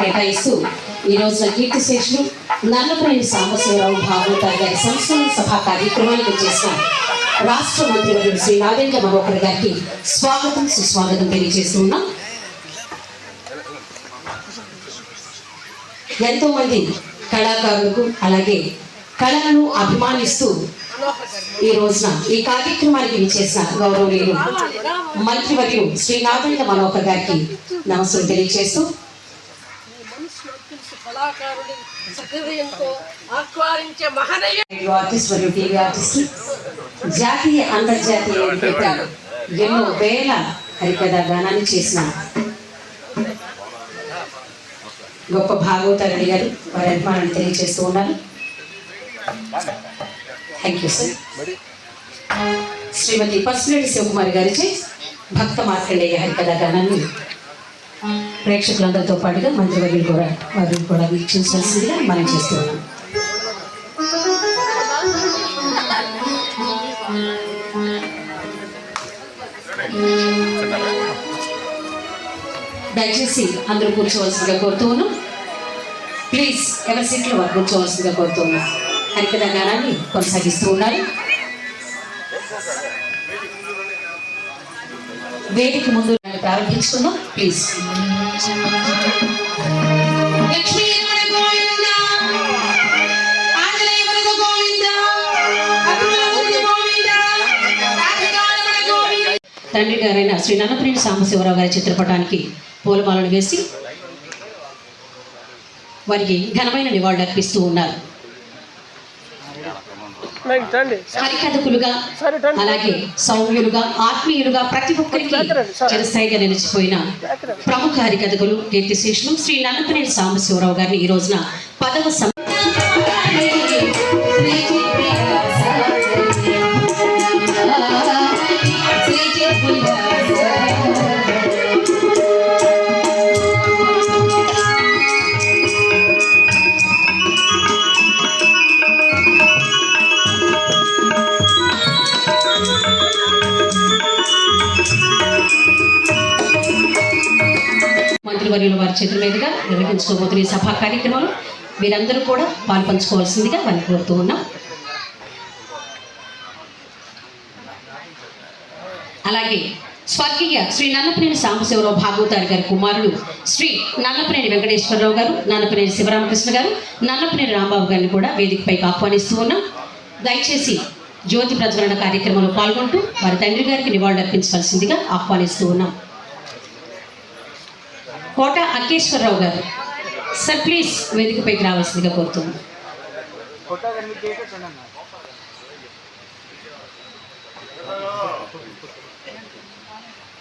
కేటాయిస్తూ ఈ రోజున కీర్తిశేషులు నల్లపనేని సాంబశివరావు భాగవతారు గారి సంస్థాన సభ కార్యక్రమానికి చేసిన రాష్ట్ర మంత్రివర్యులు శ్రీ నాదెండ్ల మనోహర్ గారికి స్వాగతం సుస్వాగతం తెలియజేస్తూ ఉన్నాం. ఎంతో మంది కళాకారులకు అలాగే కళలను అభిమానిస్తూ ఈ రోజున ఈ కార్యక్రమానికి విచ్చేసిన గౌరవనీయులు మంత్రివర్యులు శ్రీ నాదెండ్ల మనోహర్ గారికి నమస్కారం తెలియజేస్తూ జాతీయ అంతర్జాతీయ ఎన్నో వేల హరికథా గానాన్ని చేసిన గొప్ప భాగవతారెడ్డి గారు వారి అభిమానాన్ని తెలియజేస్తూ ఉన్నారు. Thank you sir. Shrimati Pasupuleti Sivakumari గారిచే భక్త మార్కండేయ హరికథా గానాన్ని ప్రేక్షకులందరితో పాటుగా మంత్రివర్యులు కూడా వారిని కూడా వీక్షించాల్సిందిగా మనం చేస్తున్నాం. దయచేసి అందరూ కూర్చోవలసిందిగా కోరుతూ ఉన్నాం. ప్లీజ్ ఎవరి సీట్లో వారు కూర్చోవలసిందిగా కోరుతూ ఉన్నాం. హరికథా గానాన్ని కొనసాగిస్తూ ఉన్నారు. వేదిక ముందు ప్రారంభించుకుందాం ప్లీజ్. తండ్రి గారైన శ్రీ నల్లపనేని సాంబశివరావు గారి చిత్రపటానికి పూలమాలను వేసి వారికి ఘనమైన నివాళులు అర్పిస్తూ ఉన్నారు. హరికథకులుగా అలాగే సౌమ్యులుగా ఆత్మీయులుగా ప్రతి ఒక్కరికి చిరస్థాయిగా నిలిచిపోయిన ప్రముఖ హరికథకులు కీర్తిశేషులు శ్రీ నల్లపనేని సాంబశివరావు గారిని ఈ రోజున 10వ మంత్రివర్యుల వారి చేతుల మీదుగా నిర్వహించుకోబోతున్న ఈ సభా కార్యక్రమంలో మీరందరూ కూడా పాల్పంచుకోవాల్సిందిగా వారిని కోరుతూ ఉన్నాం. అలాగే స్వర్గీయ శ్రీ నల్లపనేని సాంబశివరావు భాగవతారు గారి కుమారుడు శ్రీ నల్లపనేని వెంకటేశ్వరరావు గారు, నల్లపనేని శివరామకృష్ణ గారు, నల్లపనేని రాంబాబు గారిని కూడా వేదికపైకి ఆహ్వానిస్తూ ఉన్నాం. దయచేసి జ్యోతి ప్రజ్వలన కార్యక్రమంలో పాల్గొంటూ వారి తండ్రి గారికి నివాళులు అర్పించవలసిందిగా ఆహ్వానిస్తూ ఉన్నాం. కోట అక్కేశ్వరరావు గారు సార్ ప్లీజ్ వేదికపైకి రావాల్సిందిగా కోరుతున్నాం.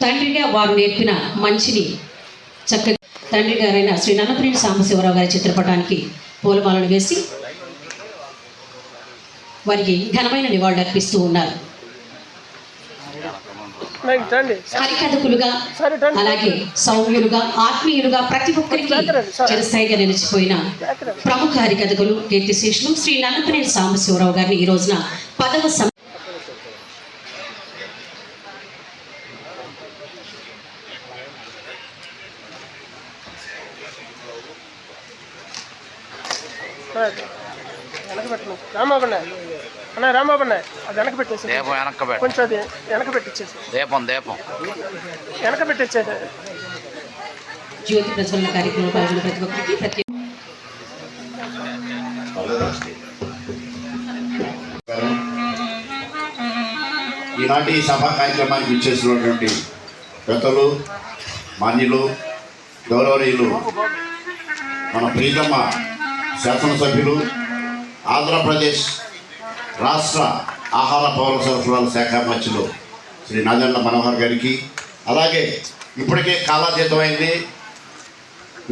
తండ్రిగా వారు నేర్పిన మంచిని చక్కగా తండ్రి గారైన శ్రీ నల్లపనేని సాంబశివరావు గారి చిత్రపటానికి పూలమాలను వేసి వారికి ఘనమైన నివాళులు అర్పిస్తూ ఉన్నారు. హరికథకులుగా అలాగే సౌమ్యులుగా ఆత్మీయులుగా ప్రతి ఒక్కరికి చిరస్థాయిగా నిలిచిపోయిన ప్రముఖ హరికథకులు కీర్తిశేషులు శ్రీ నల్లపనేని సాంబశివరావు గారిని ఈ రోజున 10వ రాంబాబు అది వెనక పెట్టేసి కొంచెం అది వెనక పెట్టించేసి వెనక పెట్టించేది. జ్యోతి ప్రజ్వలన కార్యక్రమంలో పాల్గొన్న ప్రతి ఒక్కరికి ప్రతి ఈనాటి సభా కార్యక్రమానికి ఇచ్చేసినటువంటి పెద్దలు మాన్యులు గౌరవనీయులు మన ప్రీతమ్మ శాసనసభ్యులు ఆంధ్రప్రదేశ్ రాష్ట్ర ఆహార పౌర సరఫరాల శాఖ మంత్రులు శ్రీ నాదెండ్ల మనోహర్ గారికి, అలాగే ఇప్పటికే కాలాతీతమైంది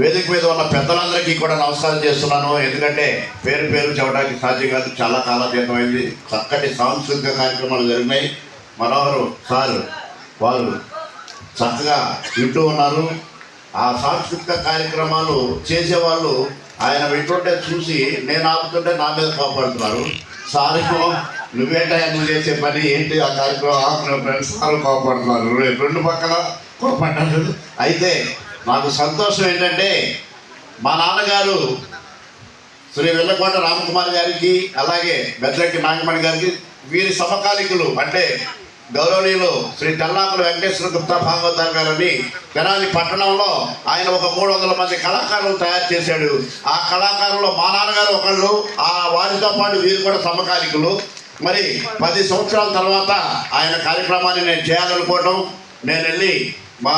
వేదిక మీద ఉన్న పెద్దలందరికీ కూడా నమస్కారం చేస్తున్నాను. ఎందుకంటే పేరు చెప్పడానికి సాధ్యం కాదు, చాలా కాలాతీతమైంది. చక్కటి సాంస్కృతిక కార్యక్రమాలు జరిగినాయి. మనోహర్ సార్ వారు చక్కగా వింటూ ఉన్నారు. ఆ సాంస్కృతిక కార్యక్రమాలు చేసేవాళ్ళు ఆయన వింటుంటే చూసి నేను ఆపుతుంటే నా మీద కోపడుతున్నారు. సారేమో నువ్వేంటా నువ్వు చేసే పని ఏంటి ఆ కార్యక్రమం ఆపుతున్న ఫ్రెండ్స్ సార్లు కోపడుతున్నారు, రెండు పక్కల కోపడ్డారు. అయితే నాకు సంతోషం ఏంటంటే మా నాన్నగారు శ్రీ వెల్లకోట రామకుమార్ గారికి, అలాగే బెద్దంకి నాగమణి గారికి, వీరి సమకాలికులు అంటే గౌరవనీయులు శ్రీ తెల్లాకుల వెంకటేశ్వర గుప్తా భాగవతార్ గారని తెనాలి పట్టణంలో ఆయన ఒక 300 మంది కళాకారులు తయారు చేశాడు. ఆ కళాకారులు మా నాన్నగారు ఒకళ్ళు, వారితో పాటు వీరు కూడా సమకాలికులు. మరి 10 సంవత్సరాల తర్వాత ఆయన కార్యక్రమాన్ని నేను చేయాలనుకోవటం, నేను వెళ్ళి మా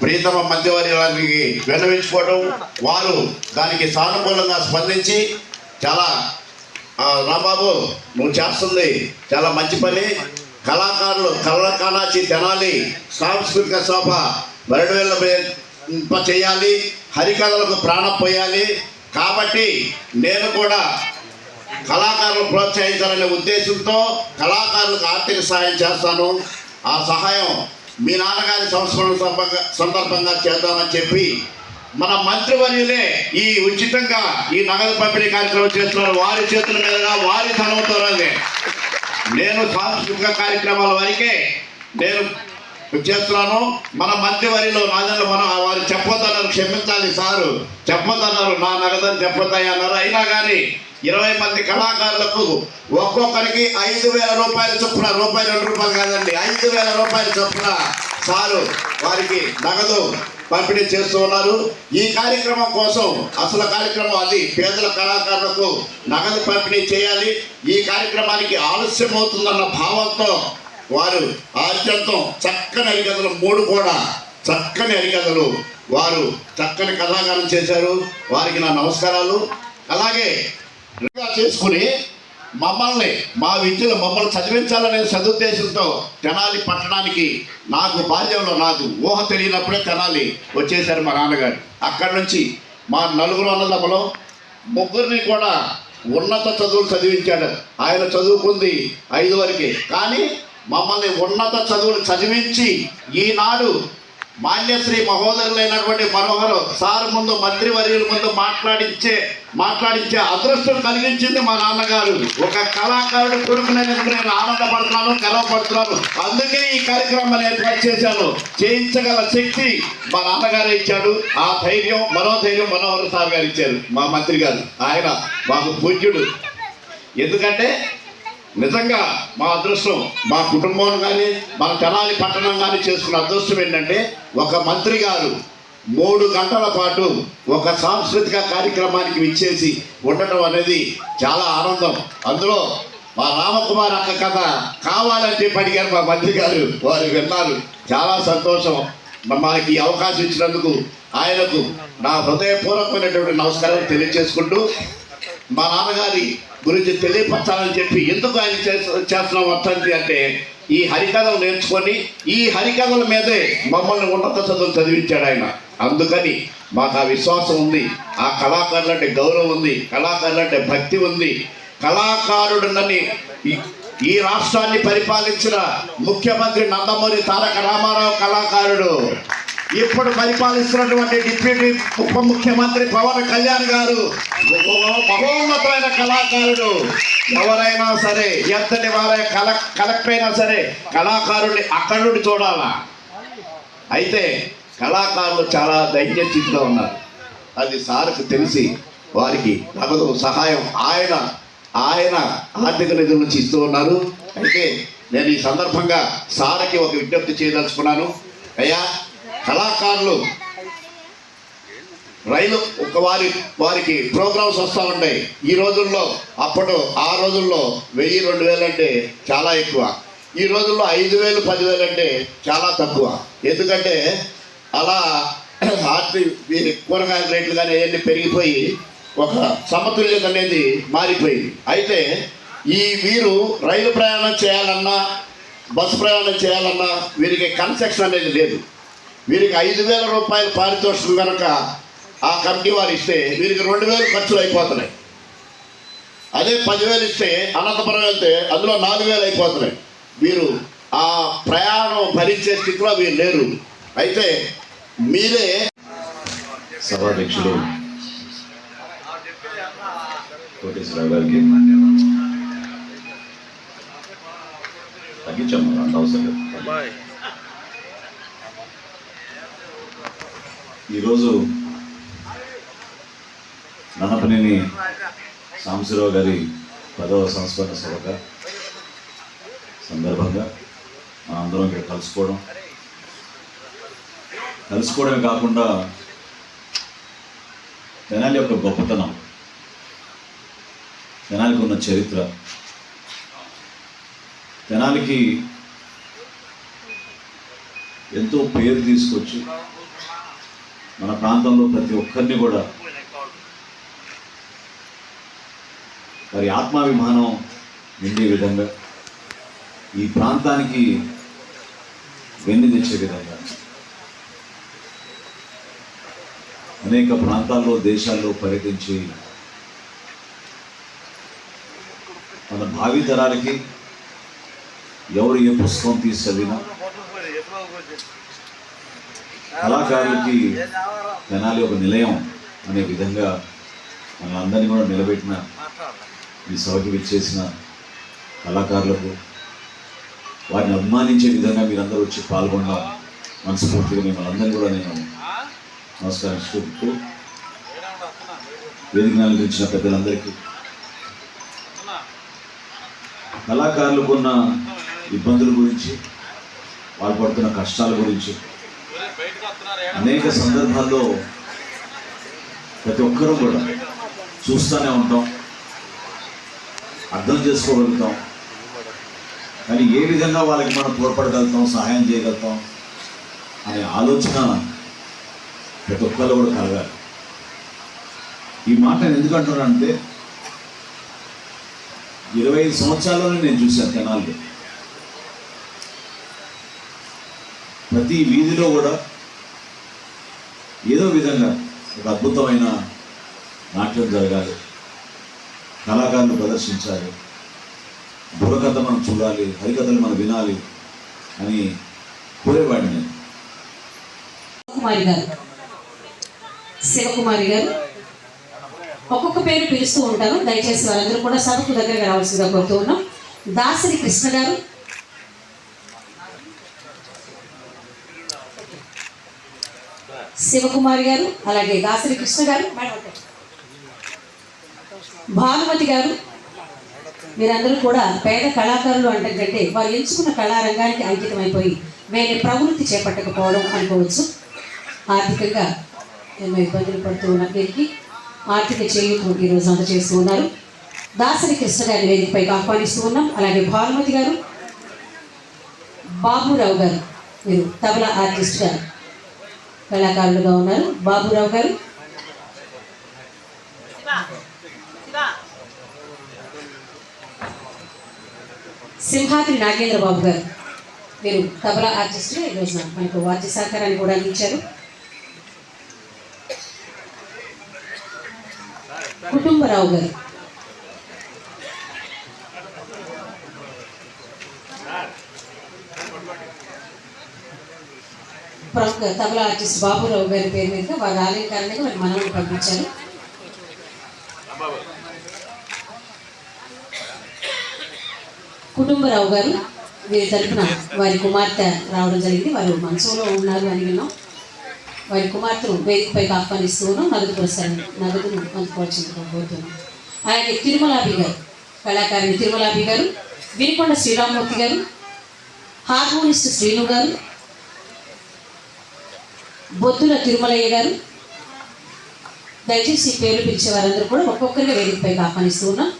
ప్రీతమ మధ్యవర్యానికి విన్నవించుకోవడం, వారు దానికి సానుకూలంగా స్పందించి చాలా రాంబాబు నువ్వు చేస్తుంది చాలా మంచి పని, కళాకారులు కళాకానాచి తెనాలి సాంస్కృతిక శోభ బరడువేళ్ళ చేయాలి, హరికథలకు ప్రాణం పోయాలి, కాబట్టి నేను కూడా కళాకారులు ప్రోత్సహించాలనే ఉద్దేశంతో కళాకారులకు ఆర్థిక సహాయం చేస్తాను. ఆ సహాయం మీ నాన్నగారి సంస్మరణ సందర్భంగా చేద్దామని చెప్పి మన మంత్రివర్యులే ఈ ఉచితంగా ఈ నగదు పంపిణీ కార్యక్రమం చేస్తున్నారు. వారి చేతుల మీదుగా వారి ధనంతోనే నేను సాంస్కృతిక కార్యక్రమాల వరకే నేను చేస్తున్నాను. మన మంత్రివర్యులు నాదన్న వారు చెప్పొద్దన్నారు, క్షమించాలి సారు, చెప్పొద్దన్నారు, నా నగదని చెప్పొద్దాయి అన్నారు. అయినా కానీ 20 మంది కళాకారులకు ఒక్కొక్కరికి 5,000 రూపాయల చొప్పున, రూపాయి 2 రూపాయలు కాదండి, 5,000 రూపాయల చొప్పున సారు వారికి నగదు పంపిణీ చేస్తూ ఉన్నారు. ఈ కార్యక్రమం కోసం అసలు కార్యక్రమం అది పేదల కళాకారులకు నగదు పంపిణీ చేయాలి. ఈ కార్యక్రమానికి ఆలస్యం అవుతుందన్న భావంతో వారు ఆద్యంతం చక్కని హరికథలు 3 కూడా చక్కని హరికథలు వారు చక్కని కథాగానం చేశారు. వారికి నా నమస్కారాలు. అలాగే చేసుకుని మమ్మల్ని మా విద్యలో మమ్మల్ని చదివించాలనే సదుద్దేశంతో తెనాలి పట్టణానికి నాకు బాల్యంలో నాకు ఊహ తెలియనప్పుడే తెనాలి వచ్చేసారు మా నాన్నగారు. అక్కడి నుంచి మా 4 అన్నదమ్ములు 3 కూడా ఉన్నత చదువులు చదివించాడు. ఆయన చదువుకుంది 5 వరకే, కానీ మమ్మల్ని ఉన్నత చదువులు చదివించి ఈనాడు మాన్యశ్రీ మహోదరులైనటువంటి మనోహర్ సార్ ముందు, మంత్రివర్యుల ముందు మాట్లాడించే అదృష్టం కలిగించింది మా నాన్నగారు. ఒక కళాకారుడు కొడుకునేందుకు నేను ఆనందపడుతున్నాను, గర్వపడుతున్నాను. అందుకే ఈ కార్యక్రమాన్ని ఏర్పాటు చేశాను. చేయించగల శక్తి మా నాన్నగారు ఇచ్చాడు. ఆ ధైర్యం మనోధైర్యం మనోహర్ సార్ గారు ఇచ్చారు, మా మంత్రి గారు. ఆయన మాకు పూజ్యుడు. ఎందుకంటే నిజంగా మా అదృష్టం, మా కుటుంబం కానీ మన తెనాలి పట్టణం కానీ చేసుకున్న అదృష్టం ఏంటంటే ఒక మంత్రి గారు 3 గంటల పాటు ఒక సాంస్కృతిక కార్యక్రమానికి విచ్చేసి ఉండటం అనేది చాలా ఆనందం. అందులో మా రామకుమార్ అక్క కథ కావాలంటే అడిగారు మా మంత్రి గారు, వారు విన్నారు. చాలా సంతోషం. మాకు ఈ అవకాశం ఇచ్చినందుకు ఆయనకు నా హృదయపూర్వకమైనటువంటి నమస్కారాలు తెలియజేసుకుంటూ, మా నాన్నగారి గురించి తెలియపరచాలని చెప్పి ఎందుకు ఆయన చేస్తున్నాం అర్థంది అంటే, ఈ హరికథలు నేర్చుకొని ఈ హరికథల మీదే మమ్మల్ని ఉన్నత చదువులు చదివించాడు ఆయన. అందుకని మాకు ఆ విశ్వాసం ఉంది, ఆ కళాకారులంటే గౌరవం ఉంది, కళాకారులంటే భక్తి ఉంది. కళాకారుడునని ఈ రాష్ట్రాన్ని పరిపాలించిన ముఖ్యమంత్రి నందమూరి తారక రామారావు కళాకారుడు. ఇప్పుడు పరిపాలిస్తున్నటువంటి డిప్యూటీ ఉప ముఖ్యమంత్రి పవన్ కళ్యాణ్ గారు మహోన్నతమైన కళాకారుడు. ఎవరైనా సరే, ఎంతటి వారే కలెక్టర్ అయినా సరే కళాకారుడిని అక్కడి నుండి చూడాలా. అయితే కళాకారులు చాలా ధైర్యస్థితిలో ఉన్నారు. అది సార్కు తెలిసి వారికి నగదు సహాయం ఆయన ఆర్థిక నిధుల నుంచి ఇస్తూ ఉన్నారు. అయితే నేను ఈ సందర్భంగా సార్కి ఒక విజ్ఞప్తి చేయదలుచుకున్నాను. అయ్యా, కళాకారులు రైలు వారికి ప్రోగ్రామ్స్ వస్తూ ఉంటాయి. ఈ రోజుల్లో ఆ రోజుల్లో 1000-2000 అంటే చాలా ఎక్కువ. ఈ రోజుల్లో 5000-10,000 అంటే చాలా తక్కువ. ఎందుకంటే అలా కూరగాయల రేట్లు కానీ అవన్నీ పెరిగిపోయి ఒక సమతుల్యత అనేది మారిపోయింది. అయితే వీరు రైలు ప్రయాణం చేయాలన్నా, బస్సు ప్రయాణం చేయాలన్నా వీరికి కన్సెషన్ అనేది లేదు. వీరికి 5,000 రూపాయలు పారితోషికం కనుక ఆ కమిటీ వారు ఇస్తే వీరికి 2,000 ఖర్చులు అయిపోతున్నాయి. అదే 10,000 ఇస్తే అనంతపురం వెళ్తే అందులో 4,000 అయిపోతున్నాయి. వీరు ఆ ప్రయాణం భరించే స్థితిలో వీరు లేరు. అయితే మీరే సభాధ్యక్షులు కోటేశ్వరరావు గారికి తగ్గించాము, అంత అవసరం లేదు. ఈరోజు నల్లపనేని సాంబశివరావు గారి 10వ సంస్మరణ సభ సందర్భంగా మనం అందరం ఇక్కడ కలుసుకోవడమే కాకుండా తెనాలి యొక్క గొప్పతనం, తెనాలికి ఉన్న చరిత్ర, తెనాలికి ఎంతో పేరు తీసుకొచ్చి మన ప్రాంతంలో ప్రతి ఒక్కరిని కూడా వారి ఆత్మాభిమానం నిండే విధంగా, ఈ ప్రాంతానికి వెన్ను తెచ్చే విధంగా అనేక ప్రాంతాల్లో దేశాల్లో పర్యటించి మన భావితరాలకి ఎవరు ఏ పుస్తకం తీసి చదివినా కళాకారులకి తెనాలి ఒక నిలయం అనే విధంగా మనందరినీ కూడా నిలబెట్టిన ఈ సభకి విచ్చేసిన కళాకారులకు, వారిని అభిమానించే విధంగా మీరందరూ వచ్చి పాల్గొన్న మనస్ఫూర్తిగా మిమ్మల్ని అందరినీ కూడా నేను నమస్కరిస్తూ, వేదిక అలంకరించిన పెద్దలందరికీ, కళాకారులకు ఉన్న ఇబ్బందుల గురించి, వాళ్ళు పడుతున్న కష్టాల గురించి అనేక సందర్భాల్లో ప్రతి ఒక్కరూ కూడా చూస్తూనే ఉంటాం, అర్థం చేసుకోగలుగుతాం. కానీ ఏ విధంగా వాళ్ళకి మనం తోడ్పడగలుగుతాం, సహాయం చేయగలుగుతాం అనే ఆలోచన ప్రతి ఒక్కరు కూడా కలగాలి. ఈ మాట నేను ఎందుకు అంటున్నానంటే 25 సంవత్సరాల్లోనే నేను చూశాను తెనాలి ప్రతి వీధిలో కూడా ఏదో విధంగా ఒక అద్భుతమైన నాట్యం జరగాలి, కళాకారులు ప్రదర్శించాలి, బుర్రకథ మనం చూడాలి, హరికథలు మనం వినాలి అని కోరేవాడిని నేను. కుమారి గారు, శివకుమారి గారు, ఒక్కొక్క పేరు పిలుస్తూ ఉంటారు. దయచేసి వారందరూ కూడా సభకు దగ్గరగా రావాల్సిందిగా కోరుతూ ఉన్నాం. దాసరి కృష్ణ గారు, శివకుమారి గారు, అలాగే దాసరి కృష్ణ గారు, భానుమతి గారు, మీరందరూ కూడా పేద కళాకారులు అంటే వారు ఎంచుకున్న కళారంగానికి అంకితమైపోయి వేరే ప్రవృత్తి చేపట్టకపోవడం అనుకోవచ్చు. ఆర్థికంగా ఎన్నో ఇబ్బందులు పడుతూ ఉన్న వీరికి ఆర్థిక చేయూతను ఈరోజు అందజేస్తూ ఉన్నారు. దాసరి కృష్ణ గారిని వేదికపైకి ఆహ్వానిస్తూ ఉన్నాం. అలాగే భానుమతి గారు, బాబురావు గారు, మీరు తబలా ఆర్టిస్ట్గా కళాకారులుగా ఉన్నారు. బాబురావు గారు, సింహాద్రి నాగేంద్ర బాబు గారు, మీరు తబలా ఆర్టిస్ట్గా ఈరోజు మనకు వాద్య సహకారాన్ని కూడా అందించారు. కుటుంబరావు గారు, ప్రముఖ తబలా ఆర్టిస్ట్ బాబురావు గారి పేరు మీద వారి ఆలయంకారణంగా వారి మనవులు పంపించారు. కుటుంబరావు గారు, వీరి తరఫున వారి కుమార్తె రావడం జరిగింది. వారు మనసులో ఉన్నారు అని విన్నాం. వారి కుమార్తెను వేదికపైకి ఆహ్వానిస్తూ ఉన్నాం. నగదును అందుకోవాల్సిందిగా కోరుతున్నాం. అలాగే తిరుమలాబి గారు, కళాకారిణి తిరుమలాబి గారు, వినికొండ శ్రీరామ్మూర్తి గారు, హార్మోనిస్ట్ శ్రీను గారు, బొద్దుల తిరుమలయ్య గారు, దయచేసి పేరు పిలిచే వారందరూ కూడా ఒక్కొక్కరిగా వేదికపైకి ఆహ్వానిస్తూ ఉన్నాం.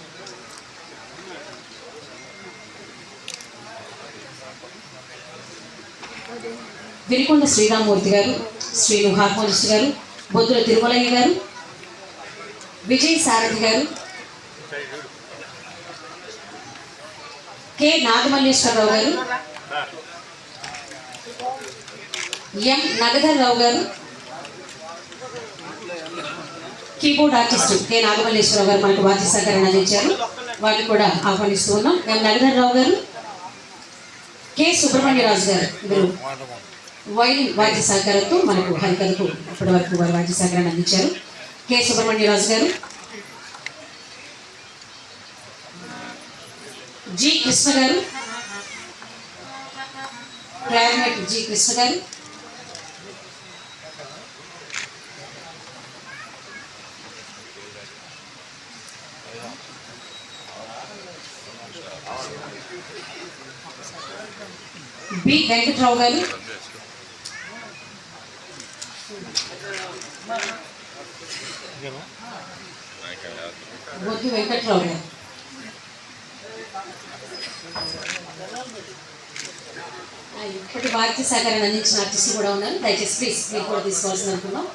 వినికొండ శ్రీరామ్మూర్తి గారు, శ్రీను హార్మోనిస్ట్ గారు, బొద్దుల తిరుమలయ్య గారు, విజయ్ సారథి గారు, కె నాగమల్లేశ్వరరావు గారు, ఎం నగధర్రావు గారు, కీబోర్డ్ ఆర్టిస్ట్ కె నాగమల్లేశ్వరరావు గారు మనకు వాద్య సహకారాన్ని అందించారు. వారిని కూడా ఆహ్వానిస్తూ ఉన్నాం. ఎం నగధర్రావు గారు, కె సుబ్రహ్మణ్యరాజు గారు, వీరు వైలిన్ వాద్య సహకారంతో మనకు హరికథకు ఇప్పటి వరకు వారి వాద్య సహకారాన్ని అందించారు. కె సుబ్రహ్మణ్యరాజు గారు, జి కృష్ణ గారు, క్లారినెట్ జి కృష్ణ గారు, బి వెంకట్రావు గారు, బొద్దు వెంకట్రావు గారు, ఇప్పటి వారికి సహకారాన్ని అందించిన ఆర్టిస్టులు కూడా ఉన్నారు. దయచేసి ప్లీజ్ మీరు కూడా తీసుకోవాల్సింది అనుకున్నాం.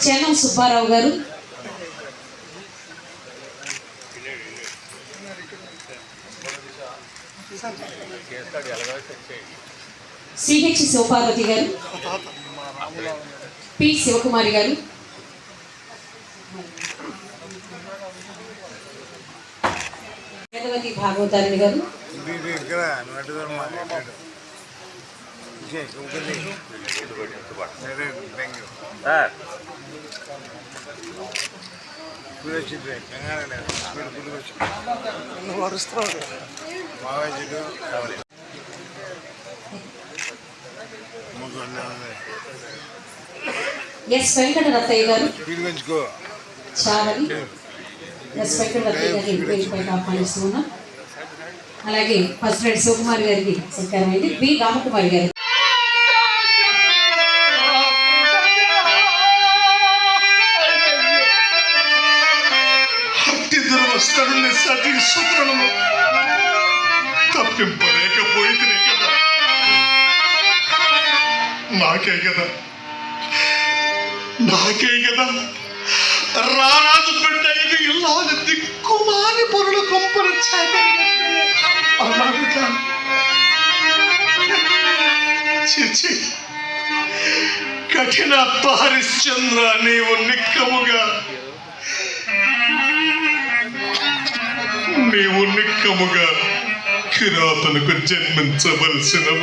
చెన్నం సుబ్బారావు గారు, సిహెచ్ శివపార్వతి గారు, పి శివకుమారి గారు, వేదవతి భాగవతారిణి గారు, ఎస్ వెంకటరత్తయ్య గారు, చావలి ఎస్ వెంకటరత్తయ్య గారిని వేదికపైకి ఆహ్వానిస్తూ ఉన్నాం. అలాగే ఫస్ట్ రైడ్ శివకుమార్ గారికి సత్కారమైంది. బి రామకుమారి గారు, సతీ సూత్రము తప్పింపలేకపోయితేనే కదా, నాకే కదా రారాజు బిడ్డ ఇది ఇల్లాలి దిక్కుమాని పొరుల కొంపలు చిచి కఠిన హరిశ్చంద్ర, నీవు నిక్కముగా కిరాతనకు జన్మించవలసిన